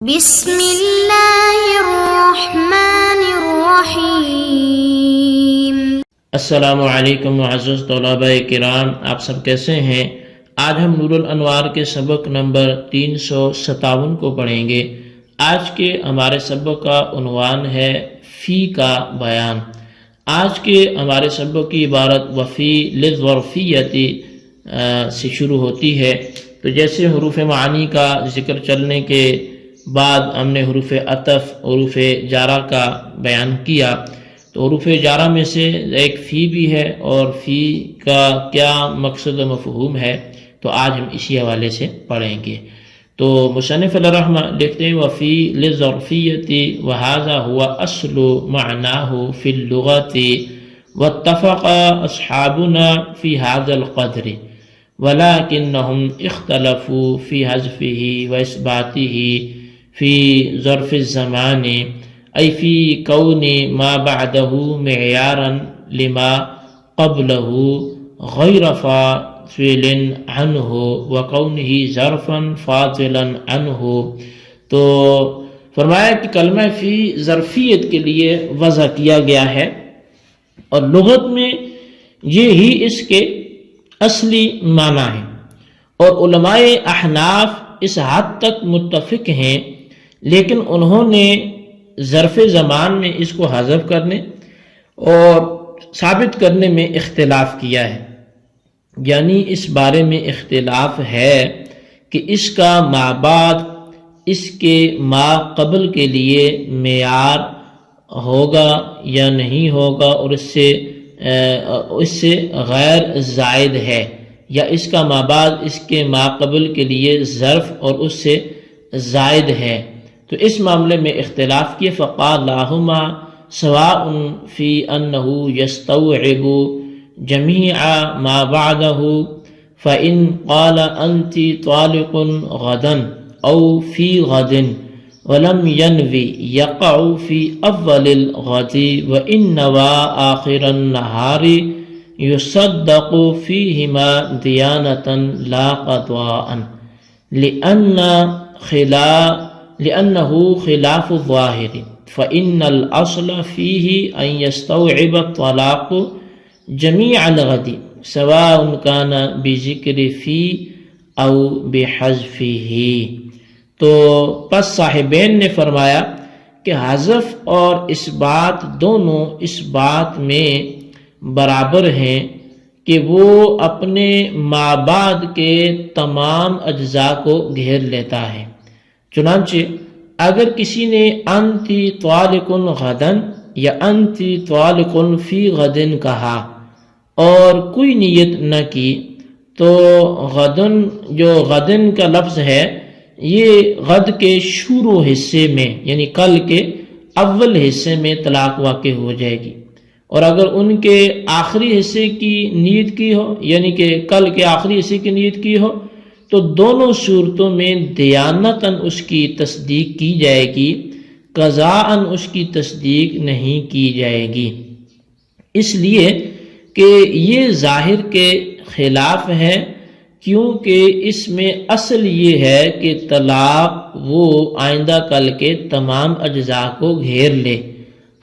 بسم اللہ الرحمن الرحیم۔ السلام علیکم معزز طلباء کرام، آپ سب کیسے ہیں؟ آج ہم نور الانوار کے سبق نمبر 357 کو پڑھیں گے۔ آج کے ہمارے سبق کا عنوان ہے فی کا بیان۔ آج کے ہمارے سبق کی عبارت وفی للظرفیتی سے شروع ہوتی ہے۔ تو جیسے حروف معانی کا ذکر چلنے کے بعد ہم نے حروف عطف، حروف جارہ کا بیان کیا، تو حروف جارہ میں سے ایک فی بھی ہے، اور فی کا کیا مقصد و مفہوم ہے تو آج ہم اسی حوالے سے پڑھیں گے۔ تو مصنف علیہ الرحمہ لکھتے ہیں وفی للظرفیتی وہذا ہوا اصل معناہ فی اللغۃ واتفق اصحابنا فی هذا القدر ولکنہم اختلفوا فی حذفہ واثباتہ فی ظرف الزمان ای فی کون ما بعدہ معیارا لما قبلہ غیر فاصل عنہ وکونہ ظرفا فاصلا عنہ۔ تو فرمایا کہ کلمہ فی ظرفیت کے لیے وضع کیا گیا ہے، اور لغت میں یہ ہی اس کے اصلی معنی ہے، اور علماء احناف اس حد تک متفق ہیں، لیکن انہوں نے ظرف زمان میں اس کو حذف کرنے اور ثابت کرنے میں اختلاف کیا ہے، یعنی اس بارے میں اختلاف ہے کہ اس کا ما بعد اس کے ما قبل کے لیے معیار ہوگا یا نہیں ہوگا، اور اس سے غیر زائد ہے، یا اس کا ما بعد اس کے ما قبل کے لیے ظرف اور اس سے زائد ہے۔ تو اس معاملے میں اختلاف کیے، فقال لہما سواء فی انہ یستوعب جمیع ما بعدہ فإن قال انت طالق غدا او فی غد ولم ینوی یقع فی اول الغد وإن نوى آخر النہار یصدق فیہما دیانة لا قضاء لأنه خلاف الظاہر فإن الأصل فيه أن يستوعب الطلاق جميع الغد سواء كان بذکر فی او بحذفه۔ تو پس صاحبین نے فرمایا کہ حذف اور اثبات دونوں اس بات میں برابر ہیں کہ وہ اپنے ما بعد کے تمام اجزاء کو گھیر لیتا ہے۔ چنانچہ اگر کسی نے انتی طالق غدن یا انتی طالق فی غدن کہا اور کوئی نیت نہ کی، تو غدن جو غدن کا لفظ ہے یہ غد کے شروع حصے میں یعنی کل کے اول حصے میں طلاق واقع ہو جائے گی، اور اگر ان کے آخری حصے کی نیت کی ہو یعنی کہ کل کے آخری حصے کی نیت کی ہو، تو دونوں صورتوں میں دیانتاً اس کی تصدیق کی جائے گی، قضاءً اس کی تصدیق نہیں کی جائے گی، اس لیے کہ یہ ظاہر کے خلاف ہے، کیونکہ اس میں اصل یہ ہے کہ طلاق وہ آئندہ کل کے تمام اجزاء کو گھیر لے،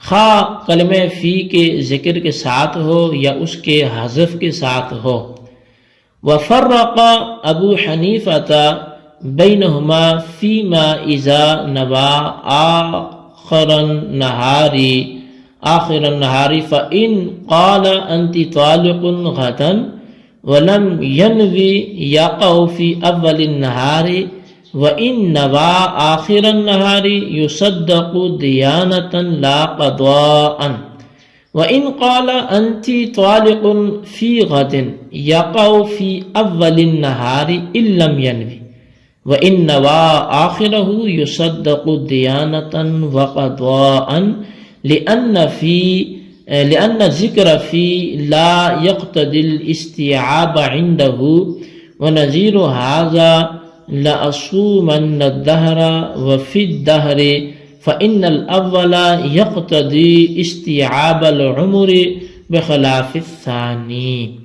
خواہ کلمہ فی کے ذکر کے ساتھ ہو یا اس کے حذف کے ساتھ ہو۔ وفرق ابو حنیفہ بینہما فیما اذا نوى آخر النہار فإن قال انت طالق غدا ولم ينوي يقع في اول النہار وإن نوى آخر النہار يصدق دیانة لا قضاء وإن قال أنت طالق في غد يقع في أول النهار إن لم ينوي وإن نوى آخره يصدق ديانة وقضاء لأن ذكر في لا يقتضي الاستيعاب عنده ونظير هذا لأصومن الدهر وفي الدهر فإن الأول يقتضي استيعاب العمر بخلاف الثاني۔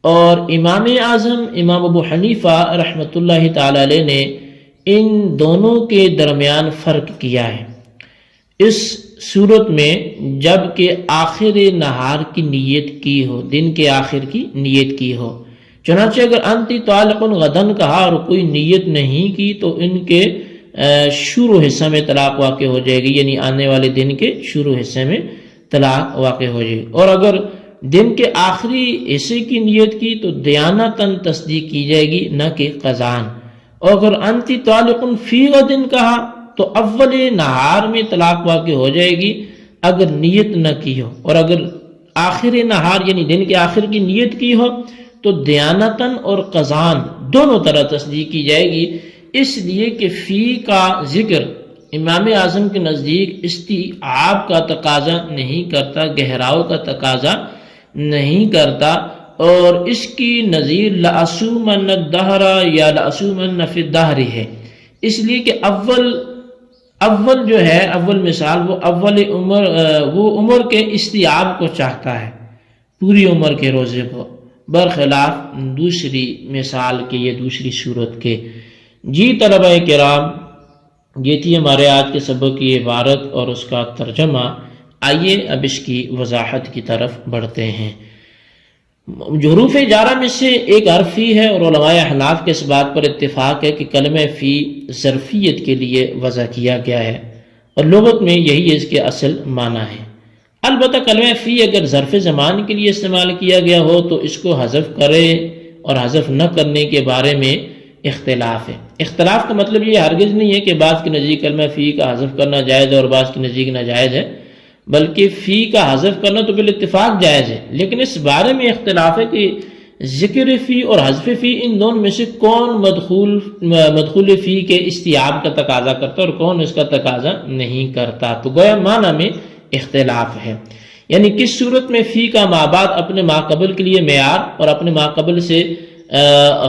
اور امام اعظم امام ابو حنیفہ رحمۃ اللہ تعالی علیہ نے ان دونوں کے درمیان فرق کیا ہے اس صورت میں جب کہ آخر نہار کی نیت کی ہو، دن کے آخر کی نیت کی ہو. چنانچہ اگر انتی طالق غدن کہا اور کوئی نیت نہیں کی تو ان کے شروع حصہ میں طلاق واقع ہو جائے گی، یعنی آنے والے دن کے شروع حصے میں طلاق واقع ہو جائے گی. اور اگر دن کے آخری حصے کی نیت کی تو دیانتاً تصدیق کی جائے گی، نہ کہ قضاً. اور اگر انتی طالق فی غدن کہا تو اول نہار میں طلاق واقع ہو جائے گی اگر نیت نہ کی ہو، اور اگر آخر نہار یعنی دن کے آخر کی نیت کی ہو تو دیانتاً اور قضاً دونوں طرح تصدیق کی جائے گی، اس لیے کہ فی کا ذکر امام اعظم کے نزدیک استیعاب کا تقاضا نہیں کرتا، گہراؤ کا تقاضا نہیں کرتا، اور اس کی نظیر لأصومن الدہر یا لأصومن فی الدہر ہے. اس لیے کہ اول جو ہے، اول مثال وہ اول عمر، وہ عمر کے استیعاب کو چاہتا ہے، پوری عمر کے روزے کو، برخلاف دوسری مثال کے، یہ دوسری صورت کے. جی طلبہ کرام، یہ تھی ہمارے آج کے سبق کی عبارت اور اس کا ترجمہ. آئیے اب اس کی وضاحت کی طرف بڑھتے ہیں. حروف جارہ میں سے ایک حرف فی ہے، اور علماء احناف کے اس بات پر اتفاق ہے کہ کلمہ فی ظرفیت کے لیے وضع کیا گیا ہے، اور لغت میں یہی اس کے اصل معنی ہے. البتہ کلمہ فی اگر ظرف زمان کے لیے استعمال کیا گیا ہو تو اس کو حذف کرے اور حذف نہ کرنے کے بارے میں اختلاف ہے. اختلاف کا مطلب یہ ہرگز نہیں ہے کہ بعض کے نزدیک کلمہ فی کا حذف کرنا جائز ہے اور بعض کے نزدیک ناجائز ہے، بلکہ فی کا حذف کرنا تو بالاتفاق جائز ہے. لیکن اس بارے میں اختلاف ہے کہ ذکر فی اور حذف فی ان دونوں میں سے کون مدخول فی کے استیعاب کا تقاضا کرتا اور کون اس کا تقاضا نہیں کرتا. تو گویا معنی میں اختلاف ہے، یعنی کس صورت میں فی کا مابعد اپنے ماقبل کے لیے معیار اور اپنے ماقبل سے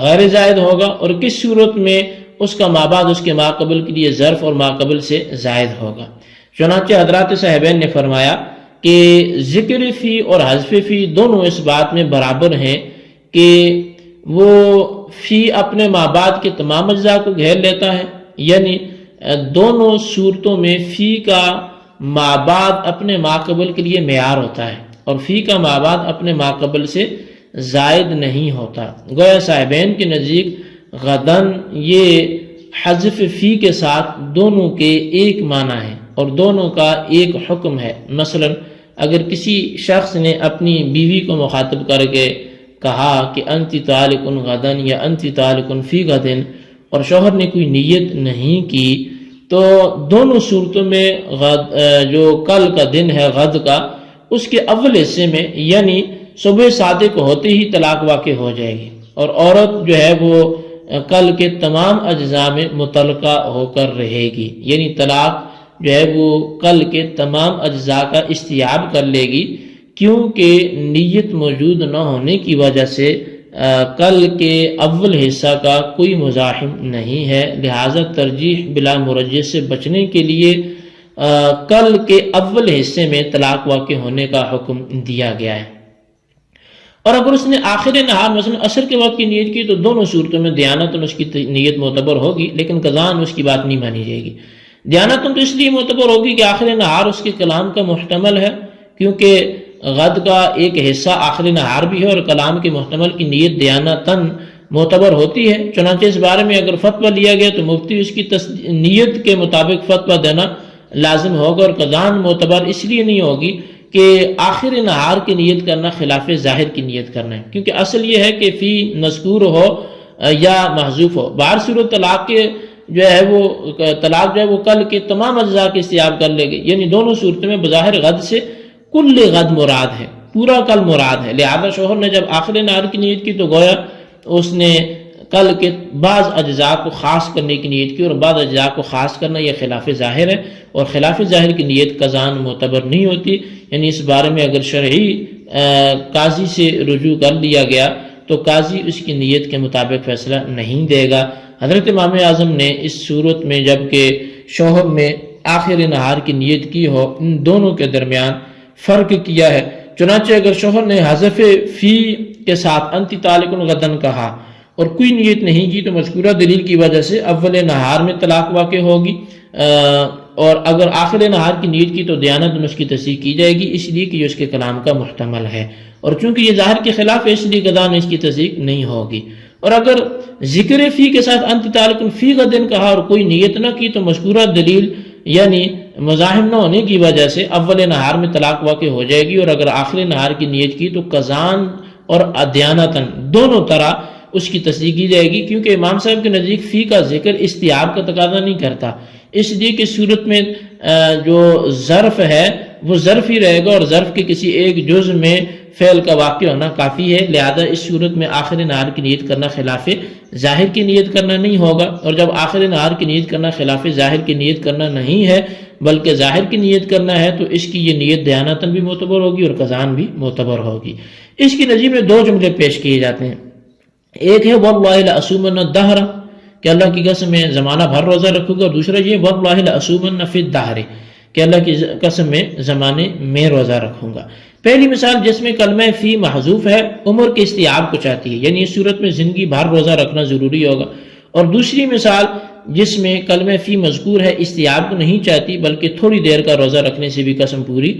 غیر زائد ہوگا، اور کس صورت میں اس کا مابعد اس کے ماقبل کے لیے ظرف اور ماقبل سے زائد ہوگا. چنانچہ حضرات صاحبین نے فرمایا کہ ذکر فی اور حذف فی دونوں اس بات میں برابر ہیں کہ وہ فی اپنے مابعد کے تمام اجزاء کو گھیر لیتا ہے، یعنی دونوں صورتوں میں فی کا مابعد اپنے ماقبل کے لیے معیار ہوتا ہے اور فی کا مابعد اپنے ماقبل سے زائد نہیں ہوتا. گویا صاحبین کے نزدیک غدن یہ حذف فی کے ساتھ دونوں کے ایک معنی ہے اور دونوں کا ایک حکم ہے. مثلا اگر کسی شخص نے اپنی بیوی کو مخاطب کر کے کہا کہ انتی طالق غدن یا انتی طالق فی غدن، اور شوہر نے کوئی نیت نہیں کی، تو دونوں صورتوں میں جو کل کا دن ہے غد کا، اس کے اول حصے میں یعنی صبح صادق ہوتے ہی طلاق واقع ہو جائے گی، اور عورت جو ہے وہ کل کے تمام اجزاء میں متعلقہ ہو کر رہے گی، یعنی طلاق جو ہے وہ کل کے تمام اجزاء کا استیعاب کر لے گی، کیونکہ نیت موجود نہ ہونے کی وجہ سے کل کے اول حصہ کا کوئی مزاحم نہیں ہے. لہذا ترجیح بلا مرجح سے بچنے کے لیے کل کے اول حصے میں طلاق واقع ہونے کا حکم دیا گیا ہے. اور اگر اس نے آخر نہار مثلا عصر کے وقت کی نیت کی تو دونوں صورتوں میں دیانتاً اس کی نیت معتبر ہوگی، لیکن قضاً اس کی بات نہیں مانی جائے گی. دیانتاً تو اس لیے معتبر ہوگی کہ آخر نہار اس کے کلام کا محتمل ہے، کیونکہ غد کا ایک حصہ آخر نہار بھی ہے اور کلام کے محتمل کی نیت دیانتاً معتبر ہوتی ہے. چنانچہ اس بارے میں اگر فتویٰ لیا گیا تو مفتی اس کی نیت کے مطابق فتویٰ دینا لازم ہوگا، اور قضاً معتبر اس لیے نہیں ہوگی کہ آخر نہار کی نیت کرنا خلاف ظاہر کی نیت کرنا ہے، کیونکہ اصل یہ ہے کہ فی مذکور ہو یا محذوف ہو، بہر صورت طلاق کے جو ہے وہ کل کے تمام اجزاء کے استیعاب کر لے گی، یعنی دونوں صورتوں میں بظاہر غد سے کل غد مراد ہے، پورا کل مراد ہے. لہذا شوہر نے جب آخر نہار کی نیت کی تو گویا اس نے کل کے بعض اجزاء کو خاص کرنے کی نیت کی، اور بعض اجزاء کو خاص کرنا یہ خلاف ظاہر ہے، اور خلاف ظاہر کی نیت قضاً معتبر نہیں ہوتی. یعنی اس بارے میں اگر شرعی قاضی سے رجوع کر لیا گیا تو قاضی اس کی نیت کے مطابق فیصلہ نہیں دے گا. حضرت امام اعظم نے اس صورت میں جب کہ شوہر نے آخر نہار کی نیت کی ہو، ان دونوں کے درمیان فرق کیا ہے. چنانچہ اگر شوہر نے حذف فی کے ساتھ انتی طالق غدن کہا اور کوئی نیت نہیں کی تو مذکورہ دلیل کی وجہ سے اول نہار میں طلاق واقع ہوگی، اور اگر آخر نہار کی نیت کی تو دیانت اس کی تصحیح کی جائے گی، اس لیے کہ یہ اس کے کلام کا محتمل ہے، اور چونکہ یہ ظاہر کے خلاف ہے اس لیے قضا میں اس کی تصدیق نہیں ہوگی۔ اور اگر ذکر فی کے ساتھ انت تعلق فی غدن کہا اور کوئی نیت نہ کی تو مذکورہ دلیل یعنی مزاحم نہ ہونے کی وجہ سے اول نہار میں طلاق واقع ہو جائے گی، اور اگر آخر نہار کی نیت کی تو قضان اور ادیانتاً دونوں طرح اس کی تصدیق کی جائے گی، کیونکہ امام صاحب کے نزدیک فی کا ذکر استیعاب کا تقاضا نہیں کرتا، اس لیے کہ صورت میں جو ظرف ہے وہ ظرف ہی رہے گا، اور ظرف کے کسی ایک جز میں فعل کا واقع ہونا کافی ہے، لہذا اس صورت میں آخر نہار کی نیت کرنا خلاف ظاہر کی نیت کرنا نہیں ہوگا، اور جب آخر نہار کی نیت کرنا خلاف ظاہر کی نیت کرنا نہیں ہے بلکہ ظاہر کی نیت کرنا ہے تو اس کی یہ نیت دیانتاً بھی معتبر ہوگی اور قضان بھی معتبر ہوگی۔ اس کی نظیر میں دو جملے پیش کیے جاتے ہیں، ایک ہے واللہ لأصومن الدہر کہ اللہ کی قسم میں زمانہ بھر روزہ رکھوں گا، اور دوسرا یہ واللہ لأصومن فی الدہر کہ اللہ کی قسم میں زمانے میں روزہ رکھوں گا۔ پہلی مثال جس میں کلمہ فی محذوف ہے عمر کے استیعاب کو چاہتی ہے، یعنی اس صورت میں زندگی بھر روزہ رکھنا ضروری ہوگا، اور دوسری مثال جس میں کلمہ فی مذکور ہے استیعاب کو نہیں چاہتی بلکہ تھوڑی دیر کا روزہ رکھنے سے بھی قسم پوری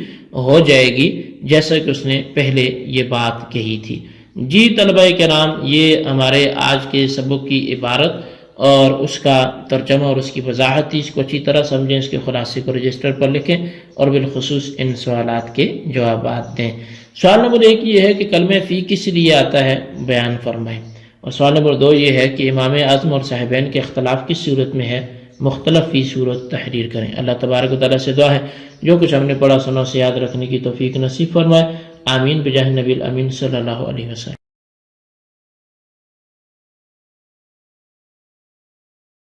ہو جائے گی، جیسا کہ اس نے پہلے یہ بات کہی تھی۔ جی طلبہ کرام، یہ ہمارے آج کے سبق کی عبارت اور اس کا ترجمہ اور اس کی وضاحت تھی، اس کو اچھی طرح سمجھیں، اس کے خلاصے کو رجسٹر پر لکھیں اور بالخصوص ان سوالات کے جوابات دیں۔ سوال نمبر 1 یہ ہے کہ کلمہ فی کس لیے آتا ہے، بیان فرمائیں، اور سوال نمبر 2 یہ ہے کہ امام اعظم اور صاحبین کے اختلاف کس صورت میں ہے، مختلف فی صورت تحریر کریں۔ اللہ تبارک و تعالیٰ سے دعا ہے جو کچھ ہم نے پڑھا سنا اسے یاد رکھنے کی توفیق نصیب فرمائے، آمین بجاہ نبی الامین صلی اللہ علیہ وسلم۔